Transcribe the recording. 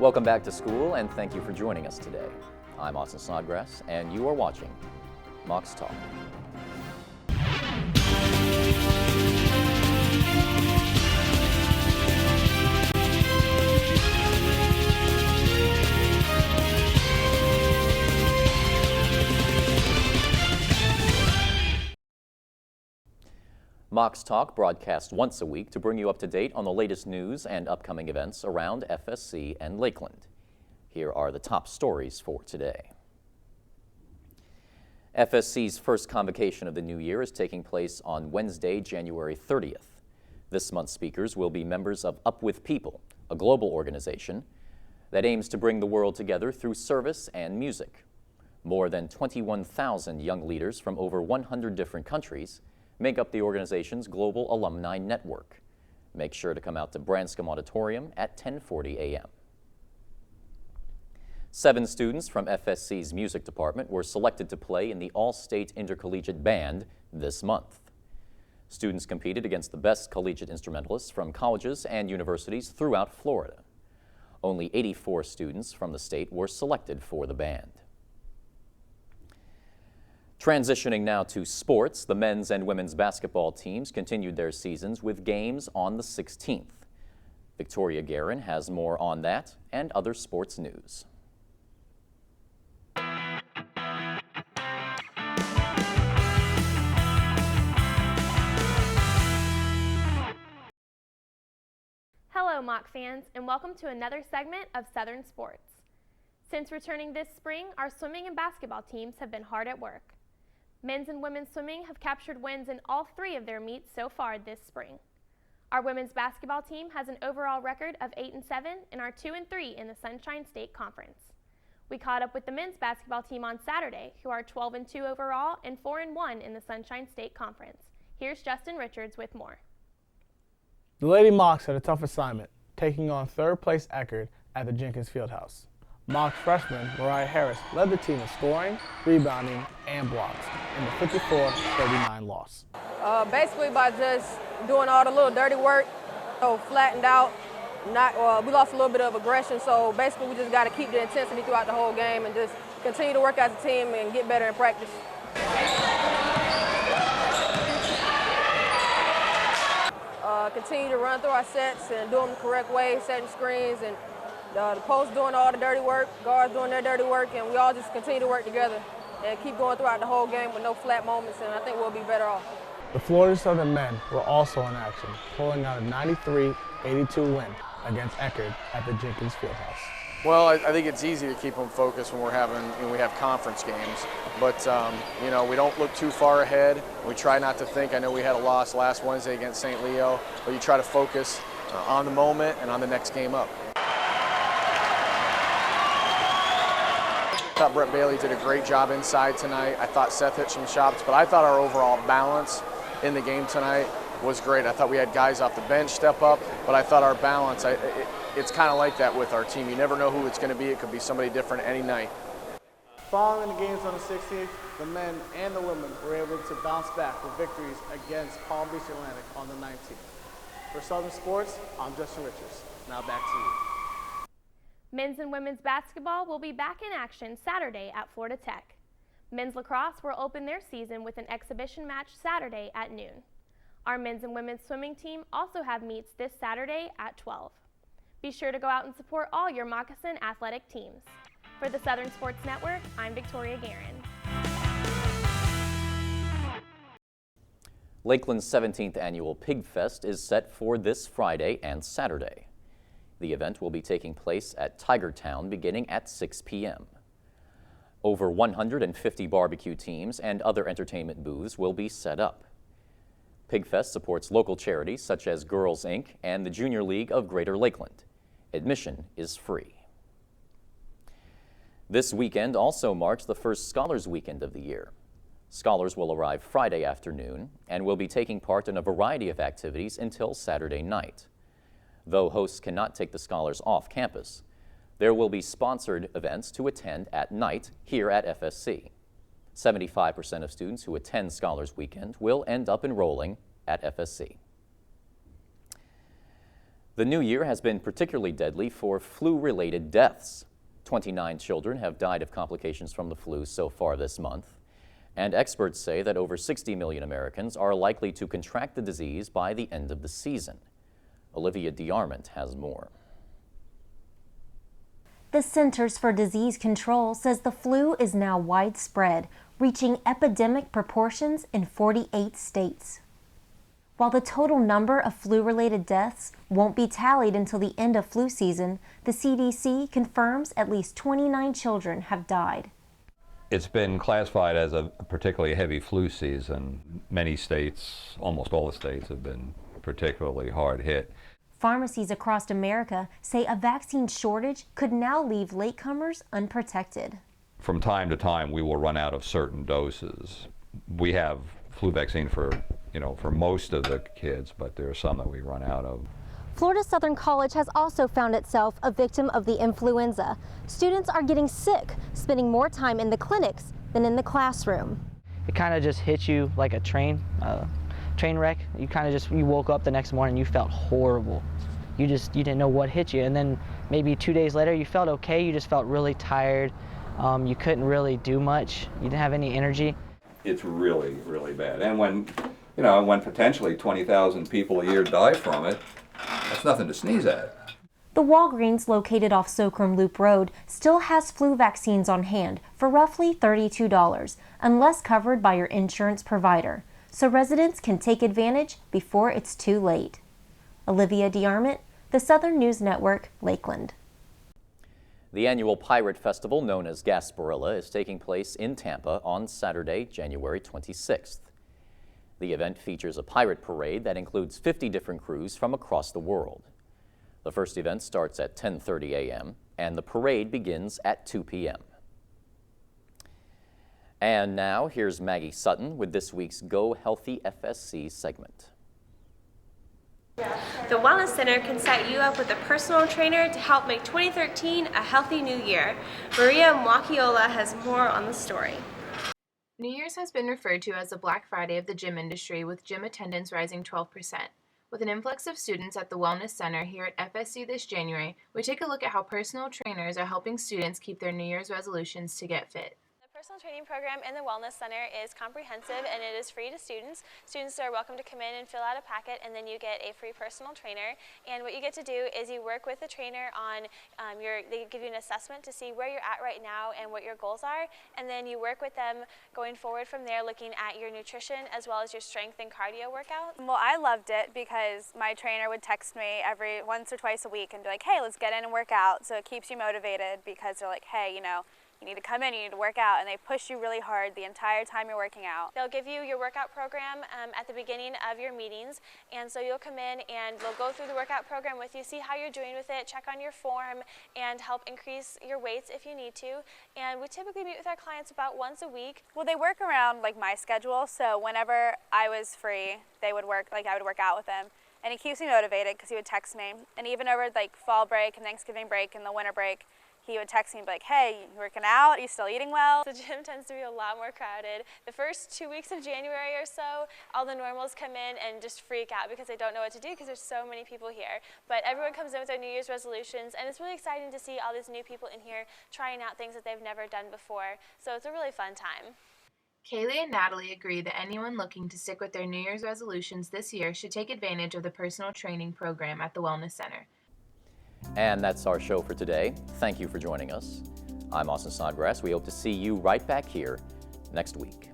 Welcome back to school, and thank you for joining us today. I'm Austin Snodgrass, and you are watching Mocs Talk. Mocs Talk broadcasts once a week to bring you up to date on the latest news and upcoming events around FSC and Lakeland. Here are the top stories for today. FSC's first convocation of the new year is taking place on Wednesday, January 30th. This month's speakers will be members of Up With People, a global organization that aims to bring the world together through service and music. More than 21,000 young leaders from over 100 different countries make up the organization's global alumni network. Make sure to come out to Branscombe Auditorium at 10:40 a.m. 7 students from FSC's music department were selected to play in the All-State Intercollegiate Band this month. Students competed against the best collegiate instrumentalists from colleges and universities throughout Florida. Only 84 students from the state were selected for the band. Transitioning now to sports, the men's and women's basketball teams continued their seasons with games on the 16th. Victoria Guerin has more on that and other sports news. Hello, Mock fans, and welcome to another segment of Southern Sports. Since returning this spring, our swimming and basketball teams have been hard at work. Men's and women's swimming have captured wins in all 3 of their meets so far this spring. Our women's basketball team has an overall record of 8-7 and are 2-3 in the Sunshine State Conference. We caught up with the men's basketball team on Saturday, who are 12-2 overall and 4-1 in the Sunshine State Conference. Here's Justin Richards with more. The Lady Mocs had a tough assignment, taking on 3rd place Eckerd at the Jenkins Fieldhouse. Mocs freshman Mariah Harris led the team in scoring, rebounding, and blocks in the 54-39 loss. Basically by just doing all the little dirty work, so flattened out. We lost a little bit of aggression, so basically we just got to keep the intensity throughout the whole game and just continue to work as a team and get better in practice. Continue to run through our sets and do them the correct way, setting screens, and the post doing all the dirty work, guards doing their dirty work, and we all just continue to work together and keep going throughout the whole game with no flat moments, and I think we'll be better off. The Florida Southern men were also in action, pulling out a 93-82 win against Eckerd at the Jenkins Fieldhouse. Well, I think it's easy to keep them focused when we have conference games, but we don't look too far ahead. We try not to think. I know we had a loss last Wednesday against St. Leo, but you try to focus on the moment and on the next game up. I thought Brett Bailey did a great job inside tonight. I thought Seth hit some shots, but I thought our overall balance in the game tonight was great. I thought we had guys off the bench step up, but I thought our balance, it's kind of like that with our team. You never know who it's going to be. It could be somebody different any night. Following the games on the 16th, the men and the women were able to bounce back with victories against Palm Beach Atlantic on the 19th. For Southern Sports, I'm Justin Richards. Now back to you. Men's and women's basketball will be back in action Saturday at Florida Tech. Men's lacrosse will open their season with an exhibition match Saturday at noon. Our men's and women's swimming team also have meets this Saturday at 12. Be sure to go out and support all your Moccasin athletic teams. For the Southern Sports Network, I'm Victoria Guerin. Lakeland's 17th annual Pig Fest is set for this Friday and Saturday. The event will be taking place at Tiger Town beginning at 6 p.m. Over 150 barbecue teams and other entertainment booths will be set up. PigFest supports local charities such as Girls Inc. and the Junior League of Greater Lakeland. Admission is free. This weekend also marks the first Scholars Weekend of the year. Scholars will arrive Friday afternoon and will be taking part in a variety of activities until Saturday night. Though hosts cannot take the scholars off campus, there will be sponsored events to attend at night here at FSC. 75% of students who attend Scholars Weekend will end up enrolling at FSC. The new year has been particularly deadly for flu-related deaths. 29 children have died of complications from the flu so far this month. And experts say that over 60 million Americans are likely to contract the disease by the end of the season. Olivia DeArmond has more. The Centers for Disease Control says the flu is now widespread, reaching epidemic proportions in 48 states. While the total number of flu-related deaths won't be tallied until the end of flu season, the CDC confirms at least 29 children have died. It's been classified as a particularly heavy flu season. Many states, almost all the states, have been particularly hard hit. Pharmacies across America say a vaccine shortage could now leave latecomers unprotected. From time to time, we will run out of certain doses. We have flu vaccine for most of the kids, but there are some that we run out of. Florida Southern College has also found itself a victim of the influenza. Students are getting sick, spending more time in the clinics than in the classroom. It kind of just hits you like a train wreck. You woke up the next morning, you felt horrible. You didn't know what hit you, and then maybe 2 days later you felt okay. You just felt really tired. You couldn't really do much. You didn't have any energy. It's really, really bad. And when potentially 20,000 people a year die from it, that's nothing to sneeze at. The Walgreens located off Socrum Loop Road still has flu vaccines on hand for roughly $32, unless covered by your insurance provider, so residents can take advantage before it's too late. Olivia DeArmond, the Southern News Network, Lakeland. The annual Pirate Festival, known as Gasparilla, is taking place in Tampa on Saturday, January 26th. The event features a pirate parade that includes 50 different crews from across the world. The first event starts at 10:30 a.m. and the parade begins at 2 p.m. And now here's Maggie Sutton with this week's Go Healthy FSC segment. The Wellness Center can set you up with a personal trainer to help make 2013 a healthy new year. Maria Mwakiola has more on the story. New Year's has been referred to as the Black Friday of the gym industry, with gym attendance rising 12%. With an influx of students at the Wellness Center here at FSC this January, we take a look at how personal trainers are helping students keep their New Year's resolutions to get fit. The personal training program in the Wellness Center is comprehensive and it is free to students. Students are welcome to come in and fill out a packet, and then you get a free personal trainer. And what you get to do is you work with the trainer on they give you an assessment to see where you're at right now and what your goals are, and then you work with them going forward from there, looking at your nutrition as well as your strength and cardio workout. Well, I loved it because my trainer would text me every once or twice a week and be like, hey, let's get in and work out. So it keeps you motivated because they're like, hey, you need to come in, you need to work out, and they push you really hard the entire time you're working out. They'll give you your workout program at the beginning of your meetings, and so you'll come in and they'll go through the workout program with you, see how you're doing with it, check on your form, and help increase your weights if you need to. And we typically meet with our clients about once a week. Well, they work around my schedule, so whenever I was free, I would work out with them. And he keeps me motivated because he would text me. And even over fall break and Thanksgiving break and the winter break, he would text me and be like, hey, you working out? Are you still eating well? The gym tends to be a lot more crowded. The first 2 weeks of January or so, all the normals come in and just freak out because they don't know what to do because there's so many people here. But everyone comes in with their New Year's resolutions, and it's really exciting to see all these new people in here trying out things that they've never done before. So it's a really fun time. Kaylee and Natalie agree that anyone looking to stick with their New Year's resolutions this year should take advantage of the personal training program at the Wellness Center. And that's our show for today. Thank you for joining us. I'm Austin Snodgrass. We hope to see you right back here next week.